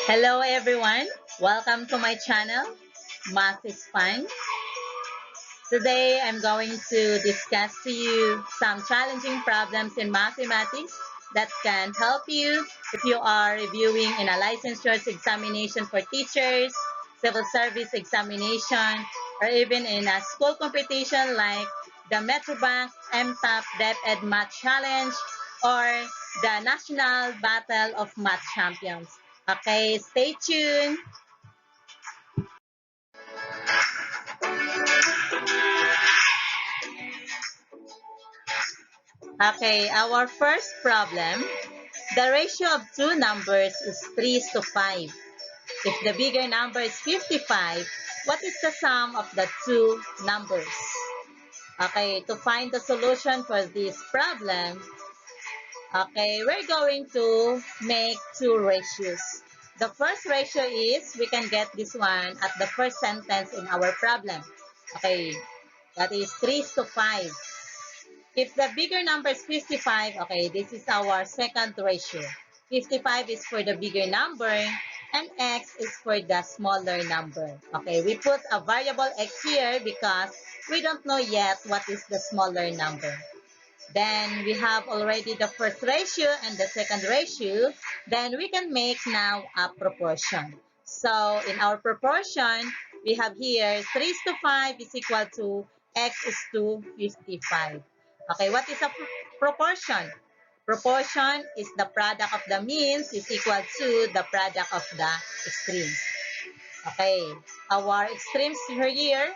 Hello everyone, welcome to my channel, Math is Fun. Today I'm going to discuss to you some challenging problems in mathematics that can help you if you are reviewing in a licensure examination for teachers, civil service examination, or even in a school competition like the Metrobank MTAP DepEd Math Challenge or the National Battle of Math Champions. Okay, stay tuned. Okay, our first problem. The ratio of two numbers is 3:5. If the bigger number is 55, what is the sum of the two numbers? Okay, to find the solution for this problem, okay, we're going to make two ratios. The first ratio is, we can get this one at the first sentence in our problem. Okay, that is 3:5. If the bigger number is 55, okay, this is our second ratio. 55 is for the bigger number and x is for the smaller number. Okay, we put a variable x here because we don't know yet what is the smaller number. Then we have already the first ratio and the second ratio. Then we can make now a proportion. So in our proportion, we have here 3:5 is equal to x is to 55. Okay, what is a proportion? Proportion is the product of the means is equal to the product of the extremes. Okay, our extremes here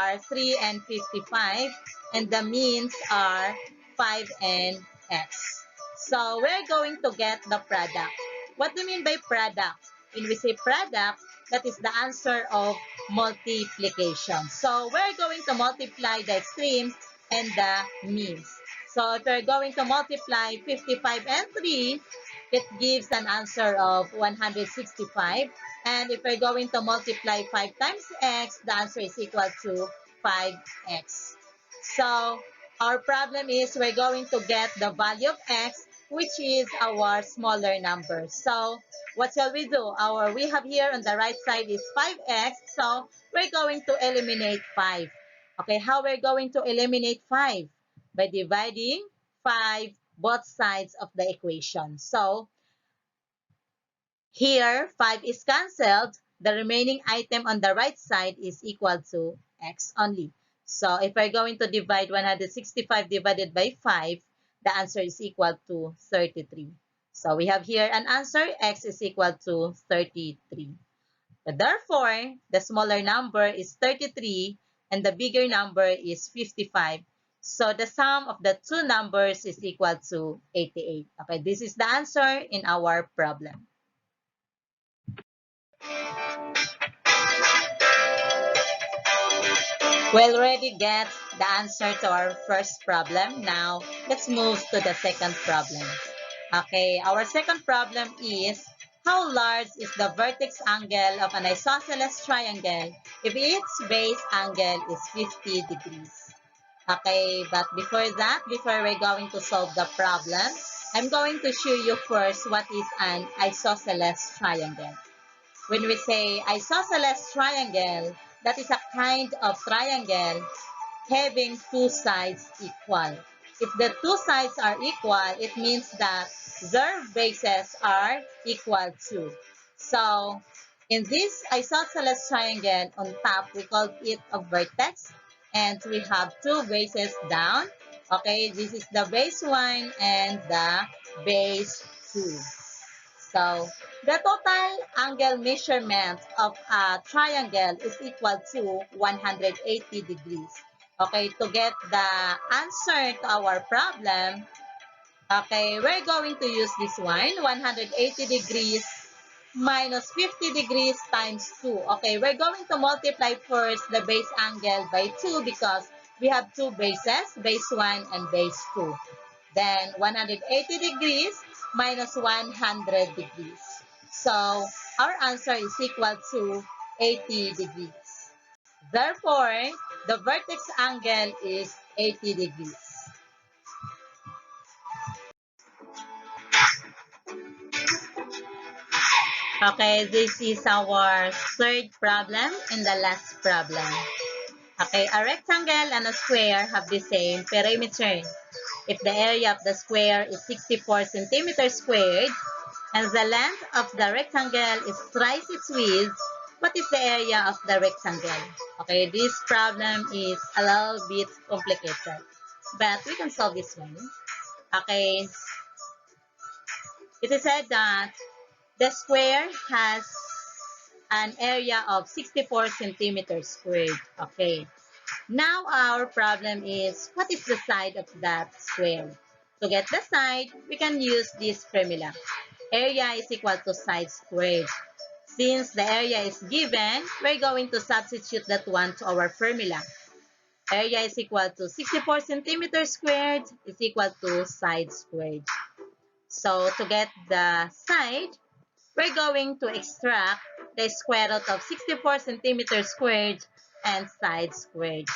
are 3 and 55, and the means are 5 and x. So we're going to get the product. What do you mean by product? When we say product, that is the answer of multiplication. So we're going to multiply the extremes and the means. So if we're going to multiply 55 and 3, it gives an answer of 165. And if we're going to multiply 5 times x, the answer is equal to 5x. So our problem is we're going to get the value of x, which is our smaller number. So what shall we do? We have here on the right side is 5x. So we're going to eliminate 5. Okay, how we're going to eliminate 5? By dividing 5 both sides of the equation. So here, 5 is cancelled. The remaining item on the right side is equal to x only. So if we're going to divide 165 divided by 5, the answer is equal to 33. So we have here an answer, x is equal to 33. Therefore, the smaller number is 33 and the bigger number is 55. So the sum of the two numbers is equal to 88. Okay, this is the answer in our problem. We already get the answer to our first problem. Now, let's move to the second problem. Okay, our second problem is, how large is the vertex angle of an isosceles triangle if its base angle is 50 degrees? Okay, but before that, before we're going to solve the problem, I'm going to show you first what is an isosceles triangle. When we say isosceles triangle, that is a kind of triangle having two sides equal. If the two sides are equal, it means that their bases are equal too. So, in this isosceles triangle on top, we call it a vertex. And we have two bases down. Okay, this is the base 1 and the base 2. So, the total angle measurement of a triangle is equal to 180 degrees. Okay, to get the answer to our problem, okay, we're going to use this one, 180 degrees minus 50 degrees times 2. Okay, we're going to multiply first the base angle by 2 because we have two bases, base 1 and base 2. Then 180 degrees minus 100 degrees. So our answer is equal to 80 degrees. Therefore, the vertex angle is 80 degrees. Okay, this is our third problem and the last problem. Okay, a rectangle and a square have the same perimeter. If the area of the square is 64 centimeters squared and the length of the rectangle is thrice its width, what is the area of the rectangle? Okay, this problem is a little bit complicated, but we can solve this one. Okay, it is said that the square has an area of 64 centimeters squared. Okay. Now our problem is, what is the side of that square? To get the side, we can use this formula. Area is equal to side squared. Since the area is given, we're going to substitute that one to our formula. Area is equal to 64 centimeters squared is equal to side squared. So to get the side, we're going to extract the square root of 64 centimeters squared and side squared.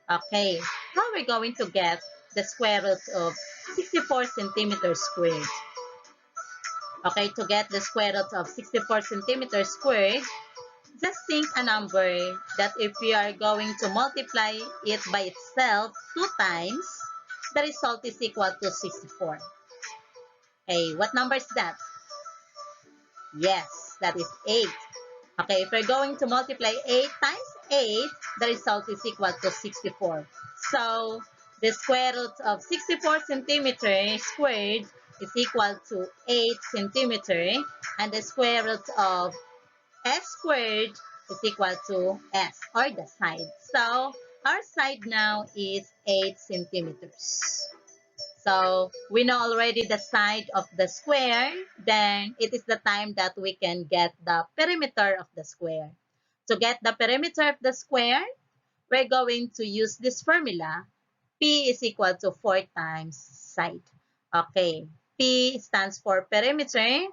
Okay, how are we going to get the square root of 64 centimeters squared? Okay, to get the square root of 64 centimeters squared, just think a number that if we are going to multiply it by itself 2 times, the result is equal to 64. Okay, what number is that? Yes, that is 8. Okay, if we're going to multiply 8 times 8, the result is equal to 64. So, the square root of 64 centimeters squared is equal to 8 centimeters, and the square root of s squared is equal to s, or the side. So, our side now is 8 centimeters. So, we know already the side of the square, then it is the time that we can get the perimeter of the square. To get the perimeter of the square, we're going to use this formula. P is equal to 4 times side. Okay, P stands for perimeter,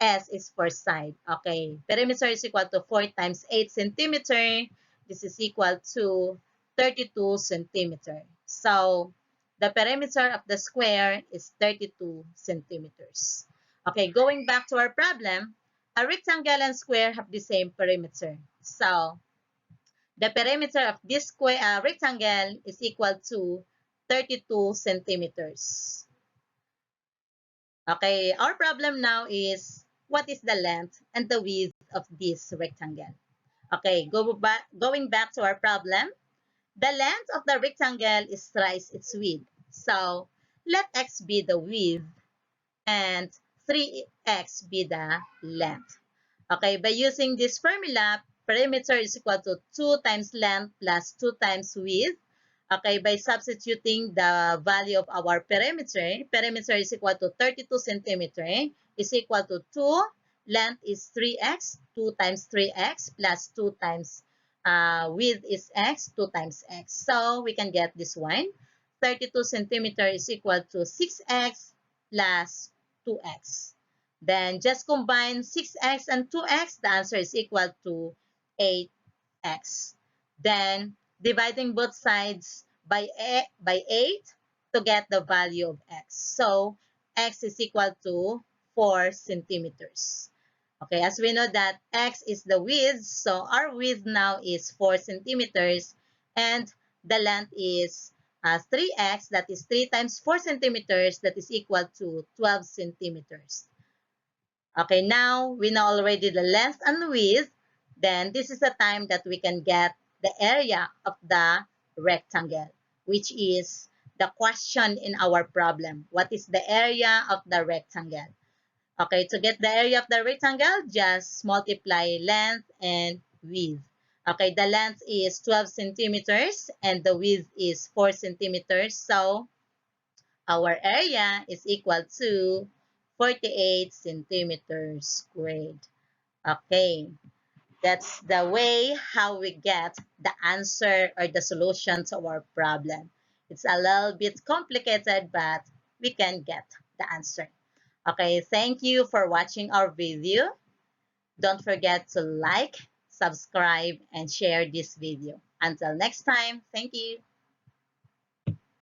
S is for side. Okay, perimeter is equal to 4 times 8 centimeter. This is equal to 32 centimeter. So, the perimeter of the square is 32 centimeters. Okay, going back to our problem, a rectangle and square have the same perimeter. So, the perimeter of this square rectangle is equal to 32 centimeters. Okay, our problem now is, what is the length and the width of this rectangle? Okay, going back to our problem, the length of the rectangle is thrice its width. So, let x be the width and 3x be the length. Okay, by using this formula, perimeter is equal to 2 times length plus 2 times width. Okay, by substituting the value of our perimeter, perimeter is equal to 32 centimeter is equal to 2, length is 3x, 2 times 3x plus 2 times width is x, 2 times x. So, we can get this one. 32 centimeter is equal to 6x plus 2x. Then, just combine 6x and 2x, the answer is equal to 8x. Then, dividing both sides by 8 to get the value of x. So, x is equal to 4 centimeters. Okay, as we know that x is the width, so our width now is 4 centimeters, and the length is 3x, that is 3 times 4 centimeters, that is equal to 12 centimeters. Okay, now we know already the length and width. Then this is the time that we can get the area of the rectangle, which is the question in our problem. What is the area of the rectangle? Okay, to get the area of the rectangle, just multiply length and width. Okay, the length is 12 centimeters and the width is 4 centimeters. So, our area is equal to 48 centimeters squared. Okay, that's the way how we get the answer or the solution to our problem. It's a little bit complicated, but we can get the answer. Okay, thank you for watching our video. Don't forget to like, subscribe, and share this video. Until next time, thank you.